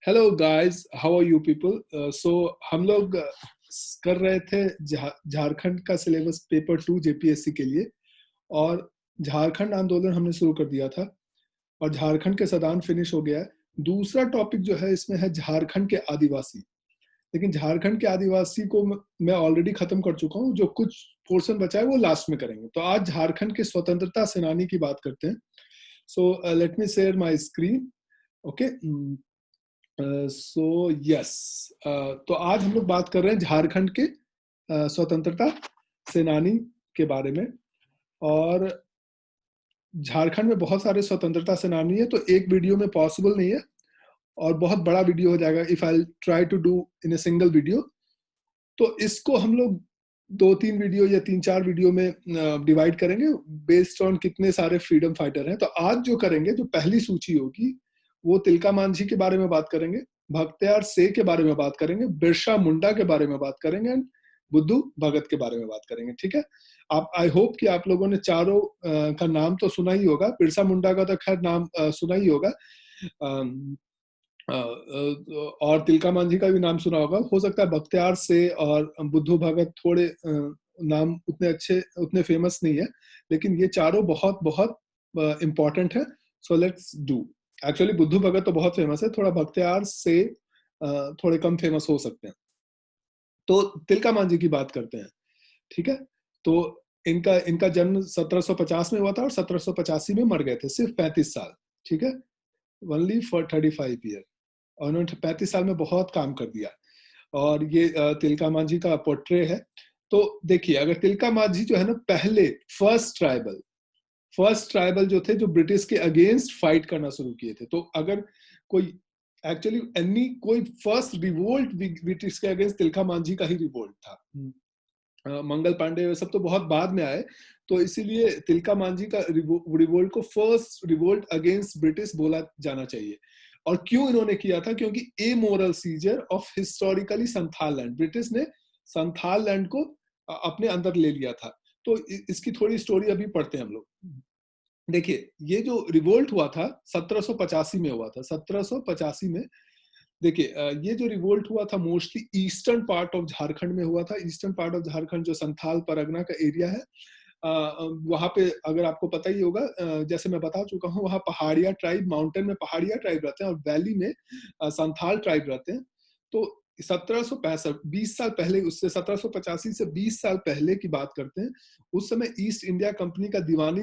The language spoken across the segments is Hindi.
Hello guys, how are you people. So हम लोग कर रहे थे झारखंड का सिलेबस पेपर 2 जेपीएससी के लिए। और झारखंड आंदोलन हमने शुरू कर दिया था और झारखंड के सदान फिनिश हो गया है। दूसरा टॉपिक जो है इसमें है झारखंड के आदिवासी। लेकिन झारखंड के आदिवासी को मैं ऑलरेडी खत्म कर चुका हूँ। जो कुछ पोर्शन बचा है वो लास्ट में करेंगे। तो आज झारखंड के स्वतंत्रता सेनानी की बात करते हैं। So let me share my screen. Okay, so yes. तो आज हम लोग बात कर रहे हैं झारखंड के स्वतंत्रता सेनानी के बारे में। और झारखंड में बहुत सारे स्वतंत्रता सेनानी है, तो एक वीडियो में पॉसिबल नहीं है और बहुत बड़ा वीडियो हो जाएगा if I try to do in a single video. तो इसको हम लोग 2-3 वीडियो या 3-4 वीडियो में डिवाइड करेंगे बेस्ड ऑन कितने सारे फ्रीडम फाइटर हैं। तो आज जो करेंगे, जो पहली सूची होगी, वो तिलका मांझी के बारे में बात करेंगे, भक्तियार से के बारे में बात करेंगे, बिरसा मुंडा के बारे में बात करेंगे एंड बुद्धू भगत के बारे में बात करेंगे। ठीक है, आप आई होप कि आप लोगों ने चारों का नाम तो सुना ही होगा। बिरसा मुंडा का तो खैर नाम सुना ही होगा, और तिलका मांझी का भी नाम सुना होगा। हो सकता है बख्तियार से और बुद्धू भगत थोड़े नाम उतने अच्छे, उतने फेमस नहीं है, लेकिन ये चारों बहुत बहुत इंपॉर्टेंट है। So let's do. एक्चुअली बुद्धू भगत तो बहुत फेमस है, थोड़ा बख्तियार से थोड़े कम फेमस हो सकते हैं। तो तिलका मांझी की बात करते हैं। ठीक है, तो इनका इनका जन्म 1750 में हुआ था और 1785 में मर गए थे, सिर्फ 35 साल। ठीक है, ओनली फॉर 35 ईयर। और उन्होंने 35 साल में बहुत काम कर दिया। और ये तिलका मांझी का पोर्ट्रे है। तो देखिए, अगर तिलका मांझी जो है ना, पहले फर्स्ट ट्राइबल जो थे, जो ब्रिटिश के अगेंस्ट फाइट करना शुरू किए थे। तो अगर कोई एक्चुअली कोई फर्स्ट रिवोल्ट ब्रिटिश के अगेंस्ट तिलका मांझी का ही रिवोल्ट था। मंगल पांडे वे सब तो बहुत बाद में आए। तो इसीलिए तिलका मांझी का रिवोल्ट को फर्स्ट रिवोल्ट अगेंस्ट ब्रिटिश बोला जाना चाहिए। और क्यों इन्होंने किया था? क्योंकि a moral seizure of historically Santhal land, British ने संथाल लैंड को अपने अंदर ले लिया था। तो इसकी थोड़ी स्टोरी अभी पढ़ते हैं हम लोग। देखिए, ये जो रिवोल्ट हुआ था 1785 में हुआ था। 1785 में देखिए, ये जो रिवोल्ट हुआ था mostly eastern part of Jharkhand में हुआ था। ईस्टर्न पार्ट ऑफ झारखंड जो संथाल परगना का एरिया है, वहां पे अगर आपको पता ही होगा, जैसे मैं बता चुका हूँ, वहाँ पहाड़िया ट्राइब, माउंटेन में पहाड़िया ट्राइब रहते हैं और वैली में संथाल ट्राइब रहते हैं। तो 1765, 20 साल पहले, उससे 1785 से 20 साल पहले की बात करते हैं। उस समय ईस्ट इंडिया कंपनी का दीवानी,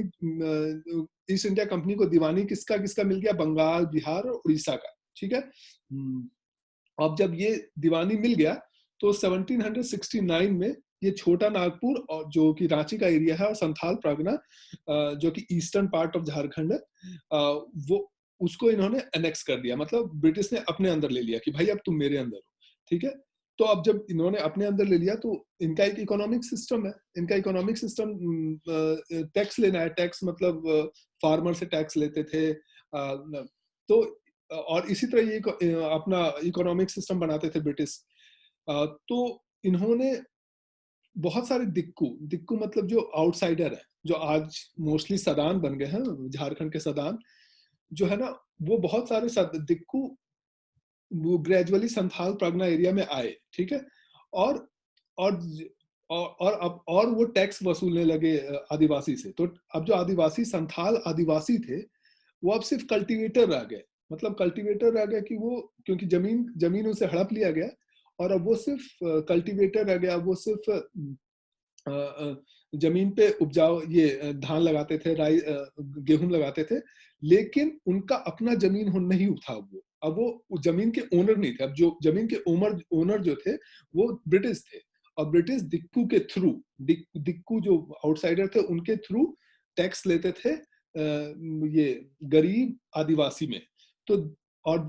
ईस्ट इंडिया कंपनी को दीवानी किसका किसका मिल गया? बंगाल, बिहार और उड़ीसा का। ठीक है, अब जब ये दीवानी मिल गया तो 1769 में ये छोटा नागपुर, और जो कि रांची का एरिया है, और संथाल परगना जो कि ईस्टर्न पार्ट ऑफ झारखंड है, वो उसको इन्होंने एनेक्स कर दिया। मतलब ब्रिटिश ने अपने अंदर ले लिया कि भाई अब तुम मेरे अंदर हो। ठीक है, तो अब जब इन्होंने अपने अंदर ले लिया तो इनका एक इकोनॉमिक सिस्टम है। इनका इकोनॉमिक सिस्टम टैक्स लेना है। टैक्स मतलब फार्मर से टैक्स लेते थे। तो और इसी तरह ये अपना इकोनॉमिक सिस्टम बनाते थे ब्रिटिश। तो इन्होंने बहुत सारे दिक्कू दिक्कू मतलब जो आउटसाइडर है, जो आज मोस्टली सदान बन गए हैं, झारखंड के सदान जो है ना, वो बहुत सारे दिक्कू वो ग्रेजुअली संथाल परगना एरिया में आए। ठीक है, और और और अब और वो टैक्स वसूलने लगे आदिवासी से। तो अब जो आदिवासी संथाल आदिवासी थे, वो अब सिर्फ कल्टीवेटर रह गए। मतलब कल्टीवेटर रह गया कि वो, क्योंकि जमीन जमीन उनसे हड़प लिया गया और अब वो सिर्फ कल्टीवेटर रह गया। वो सिर्फ जमीन पे उपजाऊ ये धान लगाते थे, राई गेहूं लगाते थे, लेकिन उनका अपना जमीन नहीं था। वो अब वो जमीन के ओनर नहीं थे। अब जो जमीन के ओनर जो थे वो ब्रिटिश थे। और ब्रिटिश दिक्कू के थ्रू, दिक्कू जो आउटसाइडर थे उनके थ्रू टैक्स लेते थे ये गरीब आदिवासी में। तो और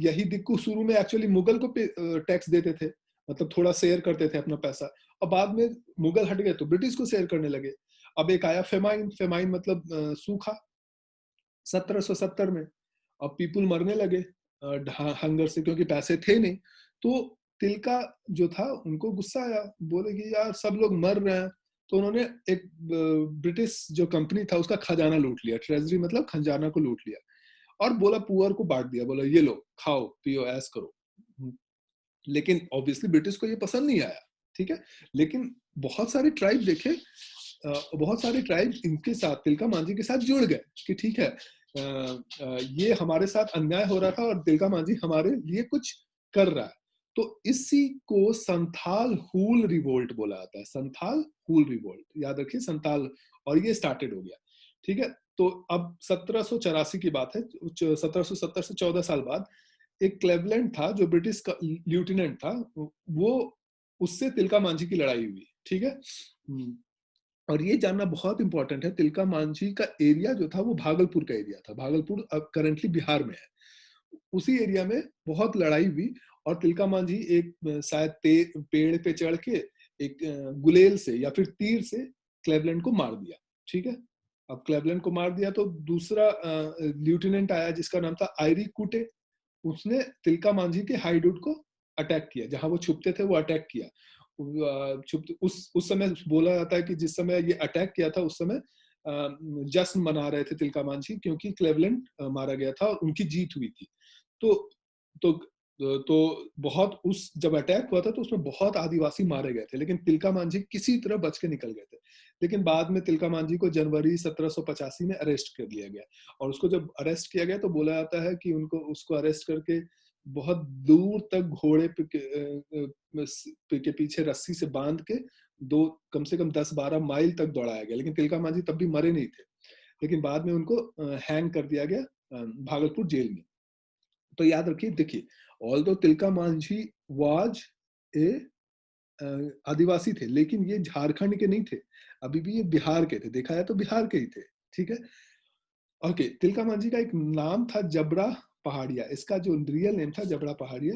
यही दिक्कू शुरू में एक्चुअली मुगल को टैक्स देते थे, मतलब थोड़ा शेयर करते थे अपना पैसा। और बाद में मुगल हट गए तो ब्रिटिश को शेयर करने लगे। अब एक आया फेमाइन। फेमाइन मतलब सूखा, 1770 में। अब पीपुल मरने लगे हंगर से, क्योंकि पैसे थे नहीं। तो तिलका जो था, उनको गुस्सा आया, बोले कि यार सब लोग मर रहे हैं। तो उन्होंने एक ब्रिटिश जो कंपनी था उसका खजाना लूट लिया। ट्रेजरी मतलब खजाना को लूट लिया। और बोला पुअर को बांट दिया, बोला ये लो खाओ पियो ऐस करो। लेकिन ऑब्वियसली ब्रिटिश को ये पसंद नहीं आया, ठीक है। लेकिन बहुत सारे ट्राइब देखे, बहुत सारे ट्राइब इनके साथ, तिलका मांझी के साथ जुड़ गए कि ठीक है ये हमारे साथ अन्याय हो रहा था और तिलका मांझी हमारे लिए कुछ कर रहा है। तो इसी को संथाल हूल रिवोल्ट बोला जाता है, संथाल हूल रिवोल्ट, याद रखिए संथाल, और ये स्टार्टेड हो गया, ठीक है। तो अब 1784 की बात है, 1770 से 14 साल बाद एक क्लेवलैंड था जो ब्रिटिश का लेफ्टिनेंट था, वो उससे तिलका मांझी की लड़ाई हुई, ठीक है। और ये जानना बहुत इंपॉर्टेंट है, तिलका मांझी का एरिया जो था वो भागलपुर का एरिया था, भागलपुर अब करंटली बिहार में है। उसी एरिया में बहुत लड़ाई हुई और तिलका मांझी एक शायद पेड़ पे चढ़ के एक गुलेल से या फिर तीर से क्लेवलैंड को मार दिया, ठीक है। अब क्लेवलैंड को मार दिया तो दूसरा लेफ्टिनेंट आया जिसका नाम था आयरी कुटे, उसने तिलका मांझी के हाइडआउट को अटैक किया, जहां वो छुपते थे वो अटैक किया। उस समय बोला जाता है कि जिस समय ये अटैक किया था उस समय जश्न मना रहे थे तिलका मांझी, क्योंकि क्लेवलैंड मारा गया था और उनकी जीत हुई थी। तो तो तो बहुत उस जब अटैक हुआ था तो उसमें बहुत आदिवासी मारे गए थे, लेकिन तिलका मांझी किसी तरह बच के निकल गए थे। लेकिन बाद में तिलका मांझी को जनवरी 1785 में अरेस्ट कर लिया गया, और उसको जब अरेस्ट किया गया तो बोला जाता है कि उसको अरेस्ट करके बहुत दूर तक घोड़े के पीछे रस्सी से बांध के दो कम से कम 10-12 माइल तक दौड़ाया गया। लेकिन तिलका मांझी तब भी मरे नहीं थे, लेकिन बाद में उनको हैंग कर दिया गया भागलपुर जेल में। तो याद रखिए, देखिए, although Tilka Manjhi was a Adivasi थे, लेकिन ये झारखंड के नहीं थे, अभी भी ये बिहार के थे, देखा जाए तो बिहार के ही थे, ठीक है। ओके, तिलका मांझी का एक नाम था जबड़ा पहाड़िया, इसका जो रियल नेम था जबड़ा पहाड़िया।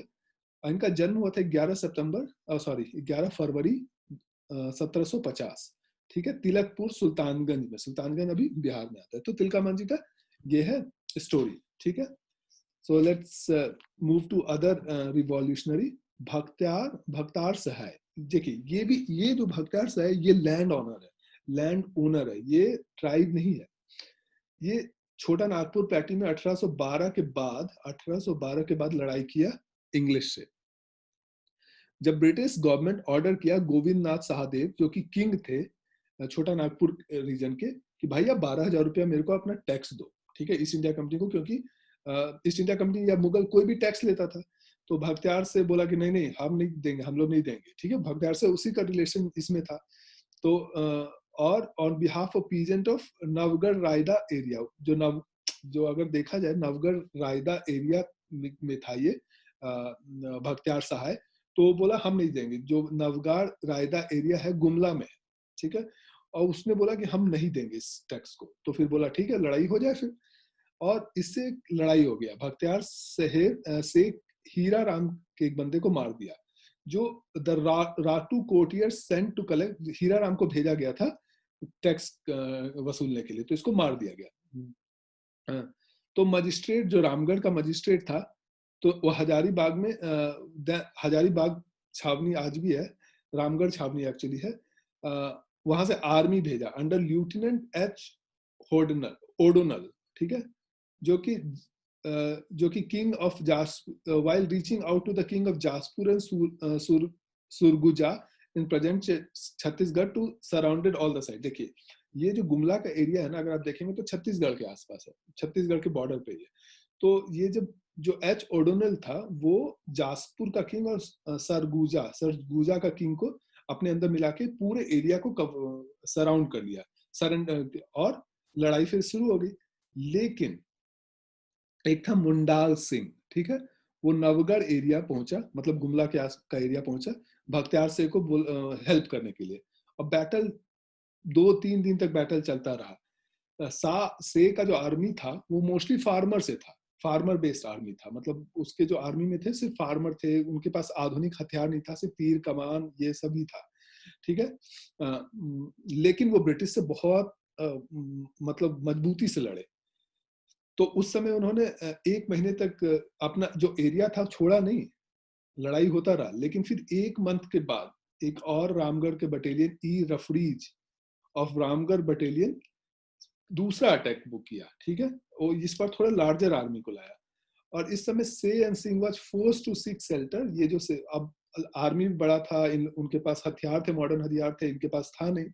इनका जन्म हुआ था 11 फरवरी 1750, ठीक है, तिलकपुर सुल्तानगंज में। सुल्तानगंज अभी बिहार में आता है। तो तिलका मांझी का ये है स्टोरी, ठीक है। So let's move to other revolutionary. Bhaktar Sahay, देखिए ये जो भक्तार सहाय ये लैंड ऑनर है, लैंड ओनर है, ये ट्राइब नहीं है। ये छोटा नागपुर पैटी में 1812 के बाद लड़ाई किया इंग्लिश से। जब ब्रिटिश गवर्नमेंट ऑर्डर किया गोविंद नाथ सहादेव जो कि किंग थे छोटा नागपुर रीजन के, कि भाई आप 12,000 रुपया मेरे को अपना टैक्स दो, ठीक है, ईस्ट इंडिया कंपनी को, क्योंकि ईस्ट इंडिया कंपनी या मुगल कोई भी टैक्स लेता था। तो भक्तियार से बोला कि नहीं नहीं हम नहीं देंगे, हम लोग नहीं देंगे, ठीक है। भक्तियार से उसी का रिलेशन इसमें था। तो और on behalf of peasant of Navagarh Raida area, जो अगर देखा जाए नवगढ़ रायदा एरिया में था ये भक्तियार सहाय। तो बोला हम नहीं देंगे, जो नवगढ़ रायदा एरिया है गुमला में, ठीक है। और उसने बोला कि हम नहीं देंगे इस टैक्स को। तो फिर बोला ठीक है लड़ाई हो जाए फिर, और इससे लड़ाई हो गया। भक्तियार से हीरा राम के एक बंदे को मार दिया, जो द राटू कोटियर सेंट टू कलेक्ट, हीरा राम को भेजा गया था टैक्स वसूलने के लिए, तो इसको मार दिया गया। तो मजिस्ट्रेट जो रामगढ़ का मजिस्ट्रेट था, तो वो हजारीबाग में हजारीबाग छावनी आज भी है, रामगढ़ छावनी एक्चुअली है, वहां से आर्मी भेजा अंडर लेफ्टिनेंट एच ओडोनल, ठीक है, जो कि king of while reaching out to the king of Jashpur and Surguja in present Chhattisgarh to surrounded all the side. देखिए ये जो गुमला का एरिया है ना, अगर आप देखेंगे तो छत्तीसगढ़ के आसपास है, छत्तीसगढ़ के बॉर्डर पे है। तो ये जब जो एच ओडोनल था वो जासपुर का किंग और सरगुजा का किंग को अपने अंदर मिला के पूरे एरिया को सराउंड कर लिया, सरेंडर, और लड़ाई फिर शुरू हो गई। लेकिन एक था मुंडाल सिंह, ठीक है, वो नवगढ़ एरिया पहुंचा, मतलब गुमला के आस का एरिया पहुंचा भक्तियार से को हेल्प करने के लिए। और बैटल 2-3 दिन तक बैटल चलता रहा। से का जो आर्मी था वो मोस्टली फार्मर से था, फार्मर बेस्ड आर्मी था, मतलब उसके जो आर्मी में थे सिर्फ फार्मर थे, उनके पास आधुनिक हथियार नहीं था, सिर्फ तीर कमान ये सभी था, ठीक है। लेकिन वो ब्रिटिश से बहुत मतलब मजबूती से लड़े। तो उस समय उन्होंने 1 महीने तक अपना जो एरिया था छोड़ा नहीं, लड़ाई होता रहा। लेकिन फिर 1 मंथ के बाद एक और रामगढ़ के बटालियन ई रफरीज ऑफ रामगढ़ बटालियन दूसरा अटैक वो किया, ठीक है, वो इस पर थोड़ा लार्जर आर्मी को लाया। और इस समय से and Singh was forced to seek shelter. ये जो से अब आर्मी भी बड़ा था, उनके पास हथियार थे, मॉडर्न हथियार थे, इनके पास था नहीं।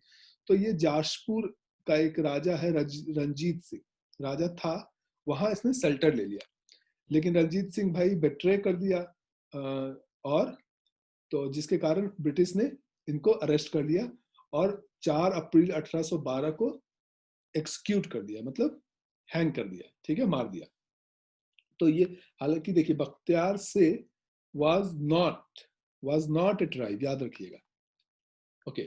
तो ये जाशपुर का एक राजा है रंजीत सिंह, राजा था, वहां इसने शेल्टर ले लिया। लेकिन रंजीत सिंह भाई बेट्रे कर दिया, और तो जिसके कारण ब्रिटिश ने इनको अरेस्ट कर लिया और 4 अप्रैल 1812 को एक्सक्यूट कर दिया, मतलब हैंग कर दिया, ठीक है, मार दिया। तो ये, हालांकि देखिए बख्तियार से वाज नॉट ए ट्राइब, याद रखिएगा। ओके,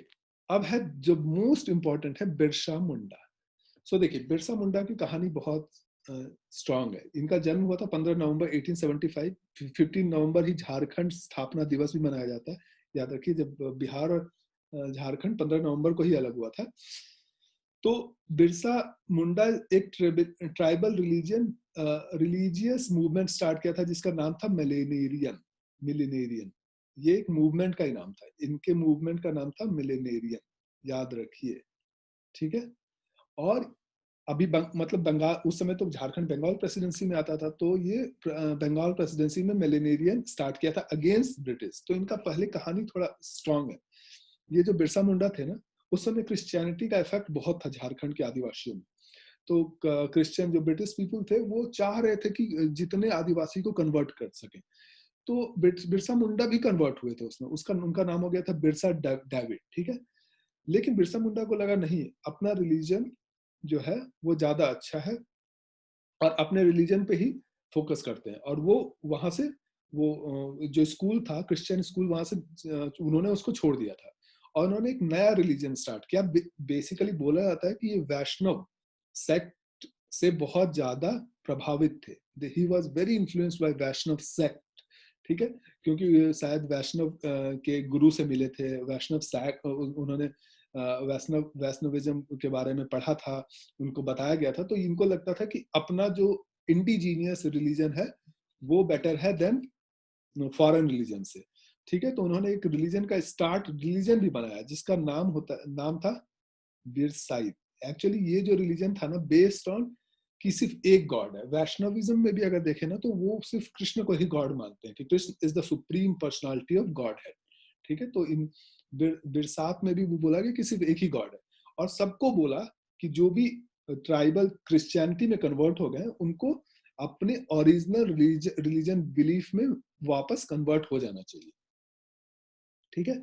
अब है जो मोस्ट इंपॉर्टेंट है, बिरसा मुंडा। सो देखिए बिरसा मुंडा की कहानी बहुत स्ट्रांग है। इनका जन्म हुआ था 15 नवंबर 1875। 15 नवंबर ही झारखंड स्थापना दिवस भी मनाया जाता है, याद रखिए, जब बिहार और झारखंड 15 नवंबर को ही अलग हुआ था। तो बिरसा मुंडा एक ट्राइबल रिलीजियस मूवमेंट स्टार्ट किया था जिसका नाम था मिलेनेरियन। ये एक मूवमेंट का ही नाम था, इनके मूवमेंट का नाम था मिलेनेरियन, याद रखिए, ठीक है। और अभी मतलब बंगाल, उस समय तो झारखंड बंगाल प्रेसिडेंसी में आता था, तो ये बंगाल प्रेसिडेंसी में मिलेनेरियन स्टार्ट किया था अगेंस्ट ब्रिटिश। तो इनका पहले कहानी थोड़ा स्ट्रांग है। ये जो बिरसा मुंडा थे ना, उस समय क्रिश्चियनिटी का इफेक्ट बहुत था झारखंड के आदिवासियों में। तो क्रिश्चियन जो ब्रिटिश पीपल थे वो चाह रहे थे कि जितने आदिवासी को कन्वर्ट कर सके। तो बिरसा मुंडा भी कन्वर्ट हुए थे उसमें, उनका नाम हो गया था बिरसा डेविड, ठीक है। लेकिन बिरसा मुंडा को लगा नहीं, अपना रिलीजन जो है वो ज्यादा अच्छा है और अपने रिलीजन पे ही फोकस करते हैं। और वो वहां से, वो जो स्कूल था क्रिश्चियन स्कूल, वहां से उन्होंने उसको छोड़ दिया था और उन्होंने एक नया रिलीजन स्टार्ट किया। बेसिकली बोला जाता है कि ये वैष्णव सेक्ट से बहुत ज्यादा प्रभावित थे। He was very influenced by Vaishnav sect, ठीक है, क्योंकि शायद वैष्णव के गुरु से मिले थे, वैष्णव सेक्ट, उन्होंने वैष्णविज्म के बारे में पढ़ा था, उनको बताया गया था। तो इनको लगता था कि अपना जो इंडिजीनियस रिलीजन है वो बेटर है देन फॉरेन रिलीजन से, ठीक है। तो उन्होंने एक रिलीजन का रिलीजन भी बनाया जिसका नाम था बिरसाइत। एक्चुअली ये जो रिलीजन था ना, बेस्ड ऑन कि सिर्फ एक गॉड है। वैष्णविज्म में भी अगर देखें ना, तो वो सिर्फ कृष्ण को ही गॉड मानते हैं, कि Krishna is the supreme personality of God है, ठीक है। तो इन बिरसात में भी वो बोला गया कि सिर्फ एक ही गॉड है। और सबको बोला कि जो भी ट्राइबल क्रिश्चियनिटी में कन्वर्ट हो गए उनको अपने ओरिजिनल रिलीजन बिलीफ में वापस कन्वर्ट हो जाना चाहिए, ठीक है।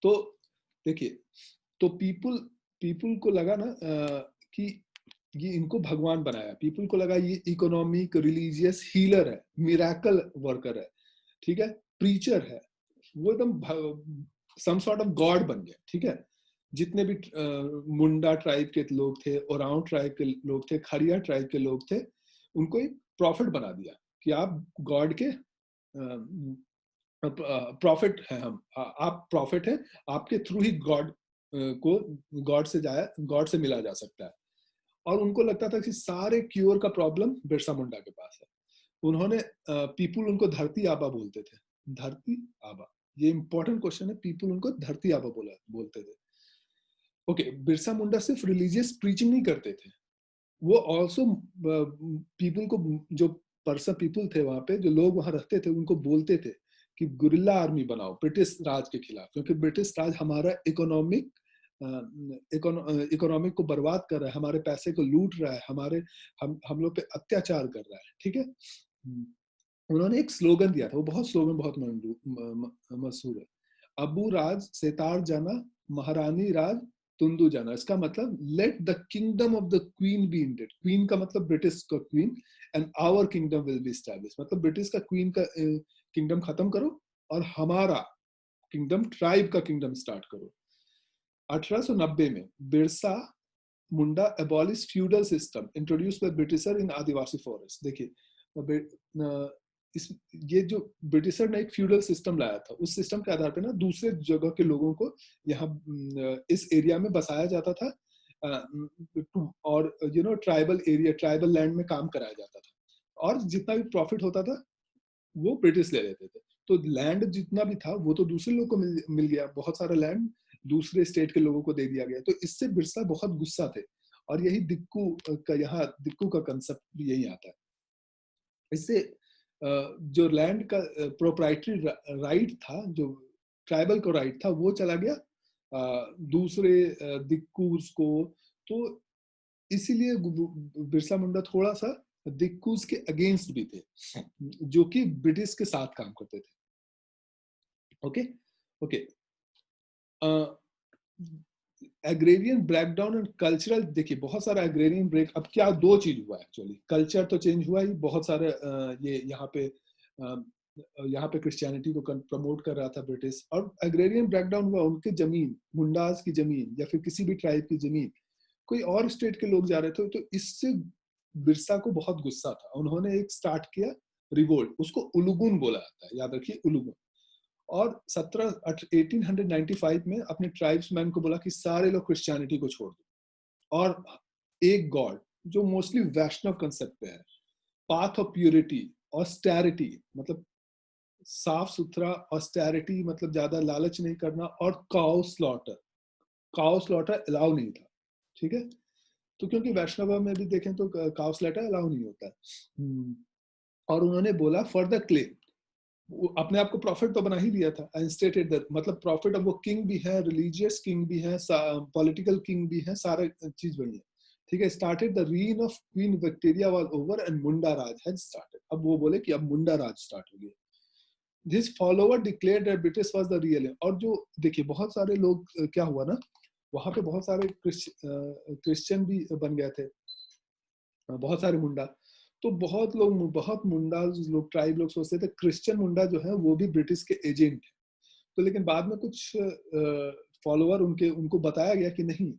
तो देखिए, तो पीपुल को लगा ना कि ये इनको भगवान बनाया, पीपल को लगा ये इकोनॉमिक रिलीजियस हीलर है, मिराकल वर्कर है, ठीक है, प्रीचर है, वो एकदम सम सॉर्ट ऑफ गॉड बन गया, ठीक है। जितने भी मुंडा ट्राइब के लोग थे, ओरांव ट्राइब के लोग थे, खड़िया ट्राइब के लोग थे, उनको एक प्रॉफिट बना दिया कि आप गॉड के प्रॉफिट है, हम आप प्रॉफिट है, आपके थ्रू ही गॉड को गॉड से मिला जा सकता है। और उनको लगता था कि सारे क्योर का प्रॉब्लम बिरसा मुंडा के पास है। उन्होंने पीपुल उनको धरती आबा बोलते थे, धरती आबा, ये इंपॉर्टेंट क्वेश्चन है, पीपुल उनको धरती आबा बोलते थे। ओके, बिरसा मुंडा सिर्फ रिलीजियस प्रीचिंग नहीं करते थे, वो ऑल्सो पीपुल को, जो पर्सन पीपुल थे वहां पे, जो लोग वहां रहते थे, उनको बोलते थे कि गुरिल्ला आर्मी बनाओ ब्रिटिश राज के खिलाफ, क्योंकि ब्रिटिश राज हमारा इकोनॉमिक को बर्बाद कर रहा है, हमारे पैसे को लूट रहा है, हम लोग पे अत्याचार कर रहा है, ठीक है। उन्होंने एक स्लोगन दिया था, वो स्लोगन बहुत मशहूर है, अबू राज सेतार जाना, महारानी राज तुंदू जाना। इसका मतलब let the kingdom of the queen be ended, queen का मतलब ब्रिटिश का queen, and our kingdom will be establish, मतलब ब्रिटिश का क्वीन का किंगडम खत्म करो और हमारा किंगडम, ट्राइब का किंगडम स्टार्ट करो। 1890 में Birsa Munda abolish feudal system introduce by Britisher in Adivasi forest. देखिए इस ये जो ब्रिटिशर ने एक फ्यूडल सिस्टम लाया था, उस सिस्टम के आधार पर ना दूसरे जगह के लोगों को यहाँ इस एरिया में बसाया जाता था, और ट्राइबल एरिया, ट्राइबल लैंड में काम कराया जाता था, और जितना भी प्रॉफिट होता था वो ब्रिटिश ले लेते थे। तो लैंड जितना भी था वो तो दूसरे लोगों को मिल गया, बहुत सारा लैंड दूसरे स्टेट के लोगों को दे दिया गया। तो इससे बिरसा बहुत गुस्सा थे और यही दिक्कू का, यहाँ दिक्कू का कंसेप्ट भी यही आता है। इससे जो लैंड का प्रोप्राइटरी राइट था, जो ट्राइबल को राइट था, वो चला गया दूसरे दिक्कूस को। तो इसीलिए बिरसा मुंडा थोड़ा सा दिक्कूस के अगेंस्ट भी थे, जो कि ब्रिटिश के साथ काम करते थे। Okay okay. Agrarian breakdown and cultural, देखिए बहुत सारा एग्रेरियन ब्रेक, अब क्या दो चीज हुआ एक्चुअली, कल्चर तो चेंज हुआ ही, बहुत सारे ये यहाँ पे क्रिश्चियनिटी को प्रमोट कर रहा था ब्रिटिश, और एग्रेरियन ब्रेकडाउन हुआ, उनके जमीन, मुंडास की जमीन या फिर किसी भी ट्राइब की जमीन कोई और स्टेट के लोग जा रहे थे, तो इससे बिरसा को बहुत गुस्सा था। उन्होंने एक स्टार्ट किया रिवोल्ट, उसको उलुगुन बोला जाता है, याद रखिए उलुगुन। और 1895 में अपने ट्राइब्समैन को बोला कि सारे लोग क्रिश्चियनिटी को छोड़ दो और एक गॉड, जो मोस्टली वैष्णव कंसेप्ट पे है, पाथ ऑफ प्योरिटी, ऑस्टेरिटी मतलब साफ सुथरा, ऑस्टेरिटी मतलब ज्यादा लालच नहीं करना, और काउ स्लॉटर अलाउ नहीं था, ठीक है। तो क्योंकि वैष्णव में भी देखें तो काउ स्लॉटर अलाउ नहीं होता है। और उन्होंने बोला फॉर द क्लेम, अपने आप को प्रॉफिट तो बना ही लिया था, इंस्टेटेड दैट, मतलब प्रॉफिट, अब वो किंग भी है, रिलीजियस किंग भी है, पॉलिटिकल किंग भी है, सारे चीज वही है, ठीक है। Started the reign of queen Victoria was over and Munda raj had started, अब वो बोले कि अब मुंडा राज स्टार्ट हो गया। This follower declared that British was the real, और जो देखिए बहुत सारे लोग, क्या हुआ ना, वहां पे बहुत सारे क्रिश्चियन भी बन गए थे, बहुत सारे मुंडा। तो बहुत मुंडा लोग, ट्राइब लोग सोचते थे क्रिश्चियन मुंडा जो है वो भी ब्रिटिश के एजेंट है। तो लेकिन बाद में कुछ फॉलोअर उनको बताया गया कि नहीं,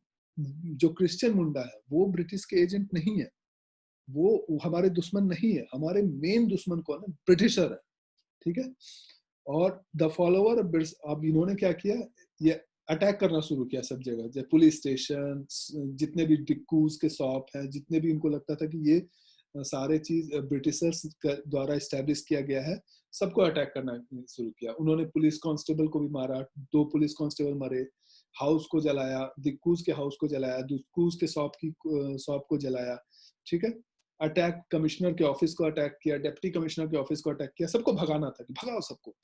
जो क्रिश्चियन मुंडा है वो ब्रिटिश के एजेंट नहीं है, वो हमारे दुश्मन नहीं है, हमारे मेन दुश्मन कौन है, ब्रिटिशर है, ठीक है। और द फॉलोअर, अब इन्होंने क्या किया, ये अटैक करना शुरू किया सब जगह, जैसे पुलिस स्टेशन, जितने भी डिक्कूज के शॉप हैं, जितने भी इनको लगता था कि ये सारे चीज ब्रिटिशर्स द्वारा इस्टेब्लिश किया गया है, सबको अटैक करना शुरू किया। उन्होंने पुलिस कांस्टेबल को भी मारा, 2 पुलिस कांस्टेबल मरे, हाउस को जलाया, दिक्कूज के हाउस को जलाया, दिक्कूज के शॉप को जलाया, ठीक है। अटैक, कमिश्नर के ऑफिस को अटैक किया, डिप्टी कमिश्नर के ऑफिस को अटैक किया, सबको भगाना था कि भगाओ सबको।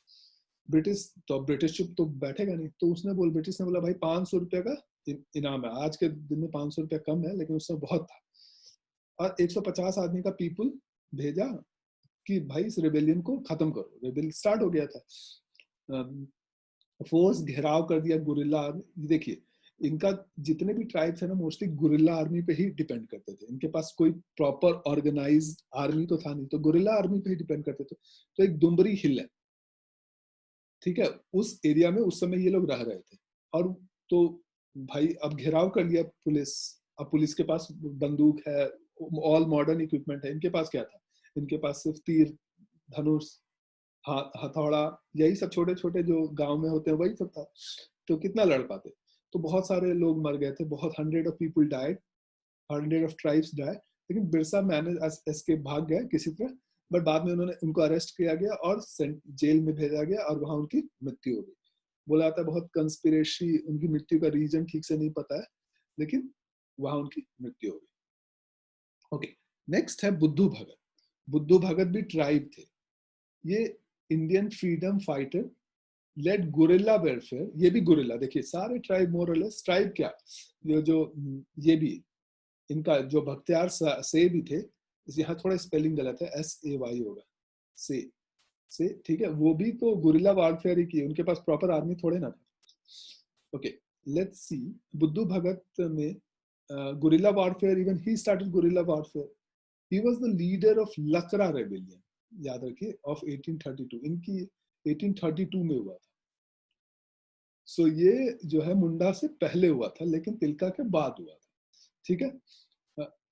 ब्रिटिश चुप तो बैठेगा नहीं, तो ब्रिटिश ने बोला भाई 500 रुपये का इनाम है, आज के दिन में 500 रुपया कम है लेकिन उससे बहुत था, और 150 आदमी का पीपुल भेजा कि भाई इस रेबेलियन को खत्म करो। रेबेलियन स्टार्ट हो गया था, फोर्स घेराव कर दिया, गुरिल्ला आर्मी। देखिए इनका जितने भी ट्राइब्स है ना, मोस्टली गुरिल्ला आर्मी पे ही डिपेंड करते थे, इनके पास कोई प्रॉपर ऑर्गेनाइज आर्मी तो था नहीं, तो गुरिल्ला आर्मी पे ही डिपेंड करते थे। तो एक दुम्बरी हिल है, ठीक है, उस एरिया में उस समय ये लोग रह रहे थे, और तो भाई अब घेराव कर लिया पुलिस, अब पुलिस के पास बंदूक है, ऑल मॉडर्न इक्विपमेंट है, इनके पास क्या था, इनके पास सिर्फ तीर, धनुष, हथौड़ा, यही सब छोटे छोटे जो गांव में होते हैं वही सब था, तो कितना लड़ पाते। तो बहुत सारे लोग मर गए थे, बहुत 100 of people died, 100 of tribes died, लेकिन बिरसा मैनेज एस्केप, भाग गए किसी तरह, बट बाद में उनको अरेस्ट किया गया और जेल में भेजा गया, और वहां उनकी मृत्यु हो गई। बोला जाता है बहुत कंस्पिरेसी, उनकी मृत्यु का रीजन ठीक से नहीं पता है, लेकिन वहां उनकी मृत्यु हो गई। ओके, नेक्स्ट है बुद्धू भगत। बुद्धू भगत भी ट्राइब थे, ये Indian freedom fighter, late guerrilla welfare, ये भी गुरिल्ला, देखिए सारे ट्राइब मोरलेस, ट्राइब क्या, ये भी इनका जो भक्तियार से भी थे, यहाँ थोड़ा स्पेलिंग गलत है, SAY होगा, से, ठीक है, वो भी तो गुरिल्ला वारफेयर ही किए, उनके पास प्रॉपर आर्मी थोड़े ना था। ओके, लेट्स सी, बुद्धू भगत में guerrilla warfare, even he started guerrilla warfare, he was the leader of Lakra rebellion, याद रखिए, ऑफ 1832, इनकी 1832 में हुआ था। सो ये जो है मुंडा से पहले हुआ था, लेकिन तिलका के बाद हुआ था, ठीक है।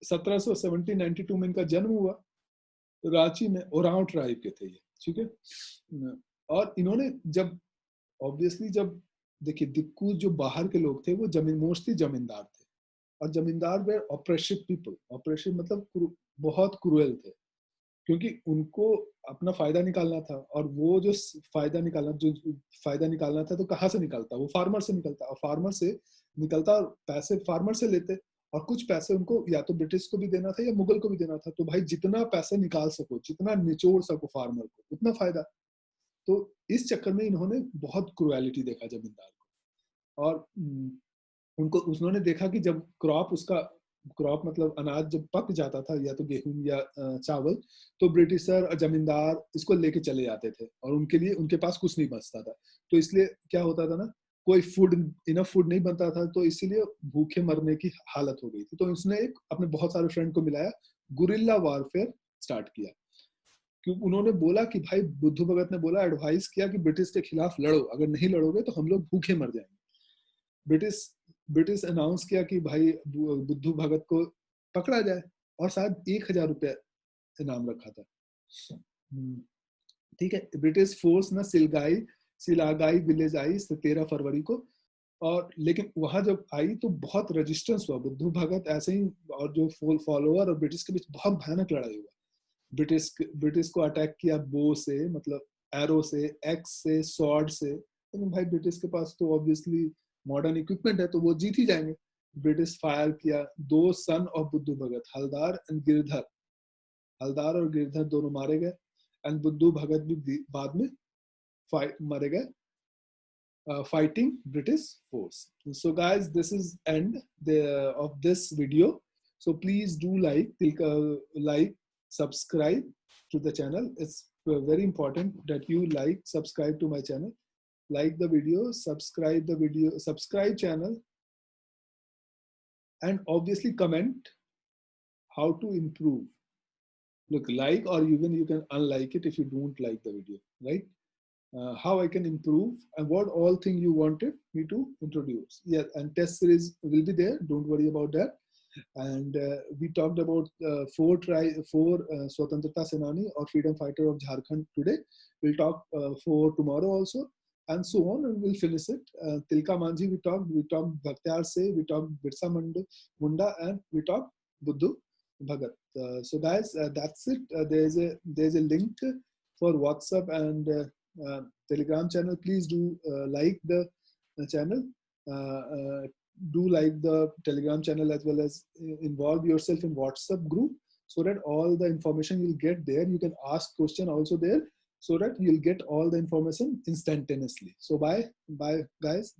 1792 में इनका जन्म हुआ, रांची में, ओरांव ट्राइब के थे ये, ठीक है। और इन्होंने जब, ऑब्वियसली जब, देखिए दिक्कू जो बाहर के लोग थे वो मोस्टली जमींदार थे, और जमींदार वे ऑपरेसिव पीपल, ऑपरेसिव मतलब बहुत क्रूएल थे, क्योंकि उनको अपना फायदा निकालना था, और वो जो फायदा निकालना था तो कहाँ से निकालता, वो फार्मर से निकलता, और फार्मर से निकलता और पैसे फार्मर से लेते, और कुछ पैसे उनको या तो ब्रिटिश को भी देना था या मुगल को भी देना था। तो भाई जितना पैसे निकाल सको, जितना निचोड़ सको फार्मर को, उतना फायदा। तो इस चक्कर में इन्होंने बहुत क्रुएलिटी देखा जमींदार को। और उनको उन्होंने देखा कि जब क्रॉप मतलब अनाज जब पक जाता था, या तो गेहूं या चावल, तो ब्रिटिशर और जमींदार इसको लेके चले जाते थे और उनके लिए उनके पास कुछ नहीं बचता था। तो इसलिए क्या होता था ना, कोई इनफ फूड नहीं बनता था, तो इसीलिए भूखे मरने की हालत हो गई थी। तो उसने अपने बहुत सारे फ्रेंड को मिलाया, गुरिल्ला वॉरफेयर स्टार्ट किया। क्योंकि उन्होंने बोला कि भाई, बुद्धू भगत ने बोला, एडवाइस किया कि ब्रिटिश के खिलाफ लड़ो, अगर नहीं लड़ोगे तो हम लोग भूखे मर जाएंगे। ब्रिटिश ब्रिटिश अनाउंस किया कि भाई बुद्धू भगत को पकड़ा जाए, और शायद 1,000 रुपया इनाम रखा था। ठीक है, ब्रिटिश फोर्स ना सिलागाई विलेज आई 13 फरवरी को। और लेकिन वहां जब आई तो बहुत रेजिस्टेंस हुआ, बुद्धू भगत ऐसे ही और जो फॉलोअर और ब्रिटिश के बीच बहुत भयानक लड़ाई हुआ। ब्रिटिश को अटैक किया बो से, मतलब एरो से, एक्स से, स्वॉर्ड से। लेकिन भाई ब्रिटिश के पास तो ऑब्वियसली मॉडर्न इक्विपमेंट है, तो वो जीत ही जाएंगे। ब्रिटिश फायर किया। 2 सन ऑफ बुद्धू भगत, हलदार और गिरधर दोनों मारे गए। एंड बुद्धू भगत भी बाद में मारे गए fighting British force. So guys, this is end of this video. So please do like, subscribe to the channel. It's very important that you like, subscribe to my channel, like the video, subscribe channel, and obviously comment how to improve. Look, like, or even you can unlike it if you don't like the video, right? How I can improve and what all thing you wanted me to introduce. Yeah, and test series will be there. Don't worry about that. And we talked about four Swatantrata Senani or freedom fighter of Jharkhand today. We'll talk for tomorrow also, and so on, and we'll finish it. Tilka Manjhi we talked Bhaktyar Se, we talked Birsa Munda, and we talked Buddhu Bhagat. So guys, that's it. There's a link for WhatsApp and Telegram channel. Please do like the channel. Do like the Telegram channel, as well as involve yourself in WhatsApp group, so that all the information you'll get there. You can ask question also there, so that you'll get all the information instantaneously. So bye guys.